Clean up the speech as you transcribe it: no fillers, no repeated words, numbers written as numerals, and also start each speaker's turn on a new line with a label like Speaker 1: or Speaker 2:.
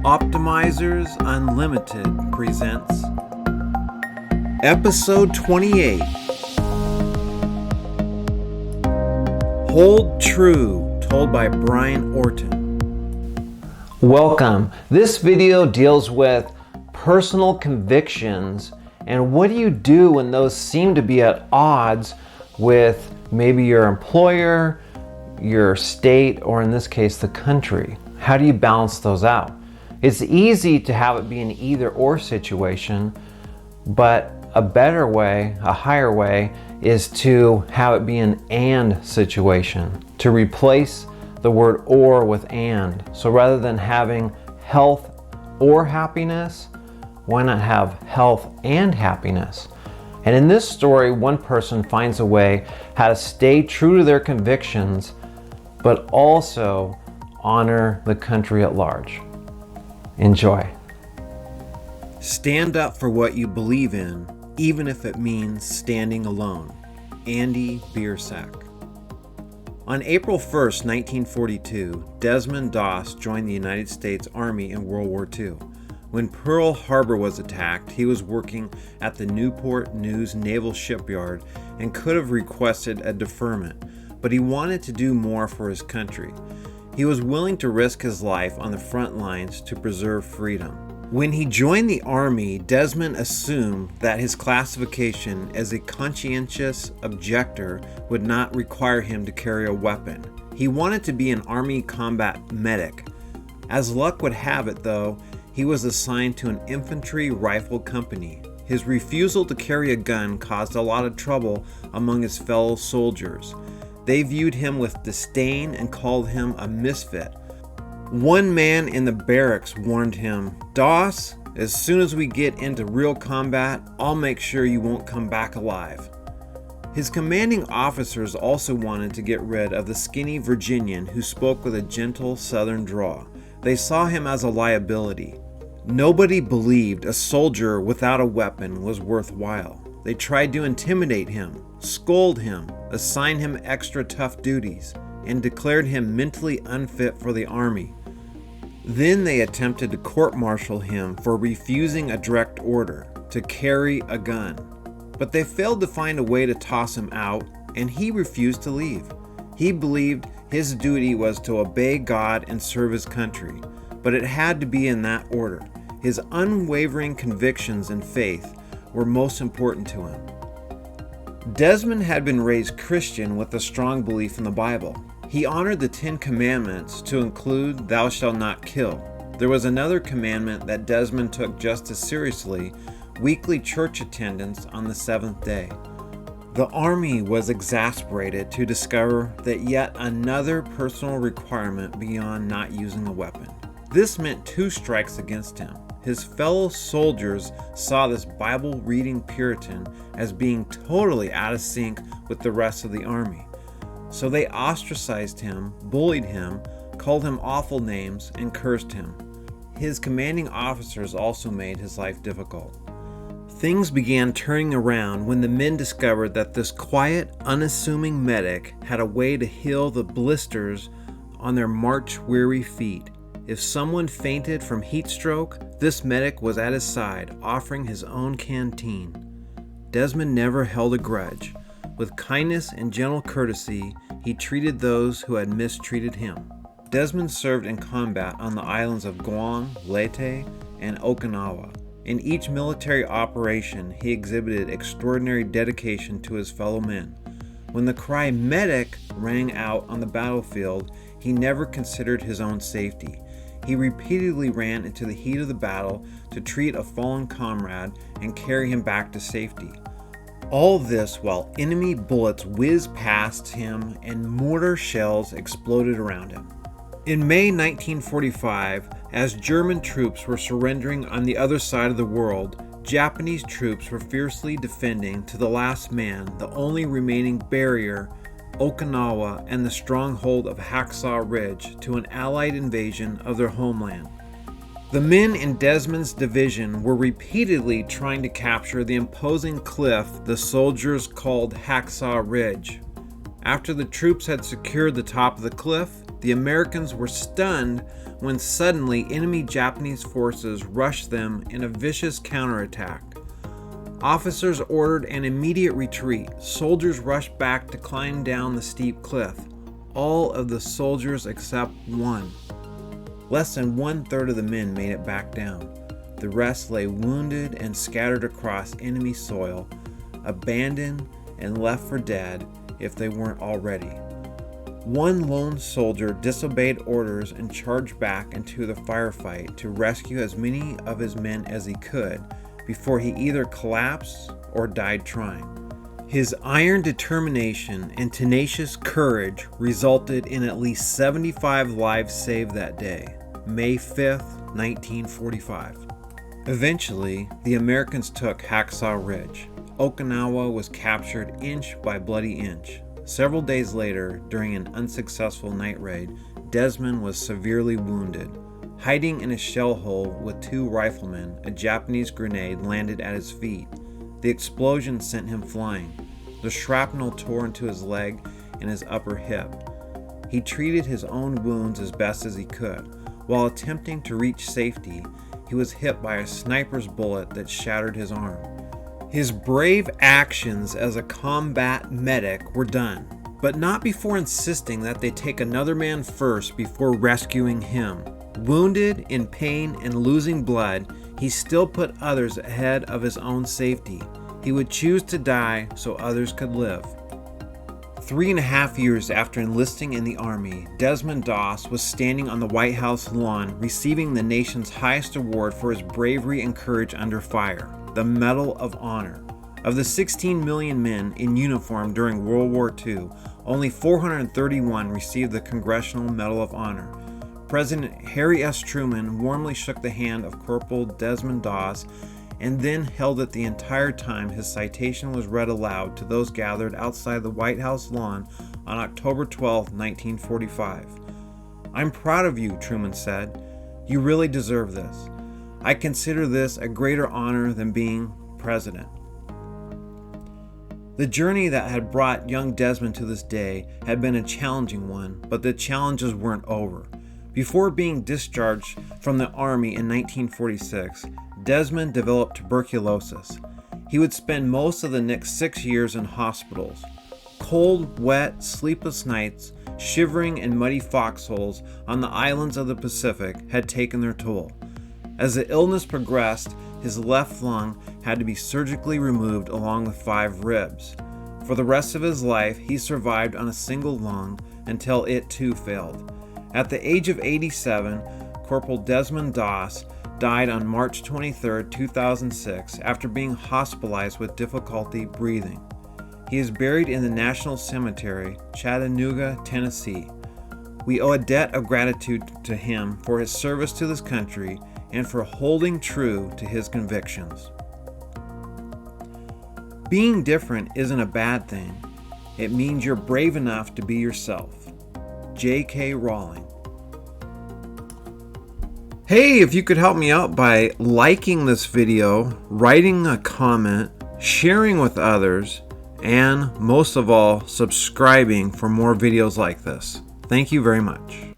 Speaker 1: Optimizers Unlimited presents Episode 28. Hold True, told by Bryan Orton.
Speaker 2: Welcome. This video deals with personal convictions and what do you do when those seem to be at odds with maybe your employer, your state, or in this case, the country. How do you balance those out? It's easy to have it be an either or situation, but a better way, a higher way, is to have it be an and situation, to replace the word or with and. So rather than having health or happiness, why not have health and happiness? And in this story, one person finds a way how to stay true to their convictions, but also honor the country at large. Enjoy.
Speaker 1: Stand up for what you believe in, even if it means standing alone. Andy Biersack. On April 1st, 1942, Desmond Doss joined the United States Army in World War II. When Pearl Harbor was attacked, he was working at the Newport News Naval shipyard and could have requested a deferment, but he wanted to do more for his country. He was willing to risk his life on the front lines to preserve freedom. When he joined the Army, Desmond assumed that his classification as a conscientious objector would not require him to carry a weapon. He wanted to be an Army combat medic. As luck would have it, though, he was assigned to an infantry rifle company. His refusal to carry a gun caused a lot of trouble among his fellow soldiers. They viewed him with disdain and called him a misfit. One man in the barracks warned him, "Doss, as soon as we get into real combat, I'll make sure you won't come back alive." His commanding officers also wanted to get rid of the skinny Virginian who spoke with a gentle southern drawl. They saw him as a liability. Nobody believed a soldier without a weapon was worthwhile. They tried to intimidate him, scold him, assign him extra tough duties, and declared him mentally unfit for the Army. Then they attempted to court-martial him for refusing a direct order to carry a gun. But they failed to find a way to toss him out, and he refused to leave. He believed his duty was to obey God and serve his country, but it had to be in that order. His unwavering convictions and faith were most important to him. Desmond had been raised Christian with a strong belief in the Bible. He honored the 10 Commandments to include "Thou shalt not kill." There was another commandment that Desmond took just as seriously: weekly church attendance on the 7th day. The Army was exasperated to discover that yet another personal requirement beyond not using a weapon. This meant 2 strikes against him. His fellow soldiers saw this Bible-reading Puritan as being totally out of sync with the rest of the Army. So they ostracized him, bullied him, called him awful names, and cursed him. His commanding officers also made his life difficult. Things began turning around when the men discovered that this quiet, unassuming medic had a way to heal the blisters on their march-weary feet. If someone fainted from heat stroke, this medic was at his side, offering his own canteen. Desmond never held a grudge. With kindness and gentle courtesy, he treated those who had mistreated him. Desmond served in combat on the islands of Guam, Leyte, and Okinawa. In each military operation, he exhibited extraordinary dedication to his fellow men. When the cry "medic" rang out on the battlefield, he never considered his own safety. He repeatedly ran into the heat of the battle to treat a fallen comrade and carry him back to safety. All this while enemy bullets whizzed past him and mortar shells exploded around him. In May 1945, as German troops were surrendering on the other side of the world, Japanese troops were fiercely defending to the last man the only remaining barrier, Okinawa, and the stronghold of Hacksaw Ridge to an Allied invasion of their homeland. The men in Desmond's division were repeatedly trying to capture the imposing cliff the soldiers called Hacksaw Ridge. After the troops had secured the top of the cliff, The Americans were stunned when suddenly enemy Japanese forces rushed them in a vicious counterattack. Officers ordered an immediate retreat. Soldiers rushed back to climb down the steep cliff. All of the soldiers except one. Less than 1/3 of the men made it back down. The rest lay wounded and scattered across enemy soil, abandoned and left for dead if they weren't already. One lone soldier disobeyed orders and charged back into the firefight to rescue as many of his men as he could before he either collapsed or died trying. His iron determination and tenacious courage resulted in at least 75 lives saved that day, May 5th, 1945. Eventually, the Americans took Hacksaw Ridge. Okinawa was captured inch by bloody inch. Several days later, during an unsuccessful night raid, Desmond was severely wounded. Hiding in a shell hole with 2 riflemen, a Japanese grenade landed at his feet. The explosion sent him flying. The shrapnel tore into his leg and his upper hip. He treated his own wounds as best as he could. While attempting to reach safety, he was hit by a sniper's bullet that shattered his arm. His brave actions as a combat medic were done, but not before insisting that they take another man first before rescuing him. Wounded, in pain, and losing blood, he still put others ahead of his own safety. He would choose to die so others could live. 3.5 years after enlisting in the Army, Desmond Doss was standing on the White House lawn receiving the nation's highest award for his bravery and courage under fire, the Medal of Honor. Of the 16 million men in uniform during World War II, only 431 received the Congressional Medal of Honor. President Harry S. Truman warmly shook the hand of Corporal Desmond Doss and then held it the entire time his citation was read aloud to those gathered outside the White House lawn on October 12, 1945. "I'm proud of you," Truman said. "You really deserve this. I consider this a greater honor than being president." The journey that had brought young Desmond to this day had been a challenging one, but the challenges weren't over. Before being discharged from the Army in 1946, Desmond developed tuberculosis. He would spend most of the next 6 years in hospitals. Cold, wet, sleepless nights, shivering in muddy foxholes on the islands of the Pacific had taken their toll. As the illness progressed, his left lung had to be surgically removed along with 5 ribs. For the rest of his life, he survived on a single lung until it too failed. At the age of 87, Corporal Desmond Doss died on March 23, 2006, after being hospitalized with difficulty breathing. He is buried in the National Cemetery, Chattanooga, Tennessee. We owe a debt of gratitude to him for his service to this country and for holding true to his convictions. Being different isn't a bad thing. It means you're brave enough to be yourself. J.K. Rowling. Hey, if you could help me out by liking this video, writing a comment, sharing with others, and most of all, subscribing for more videos like this. Thank you very much.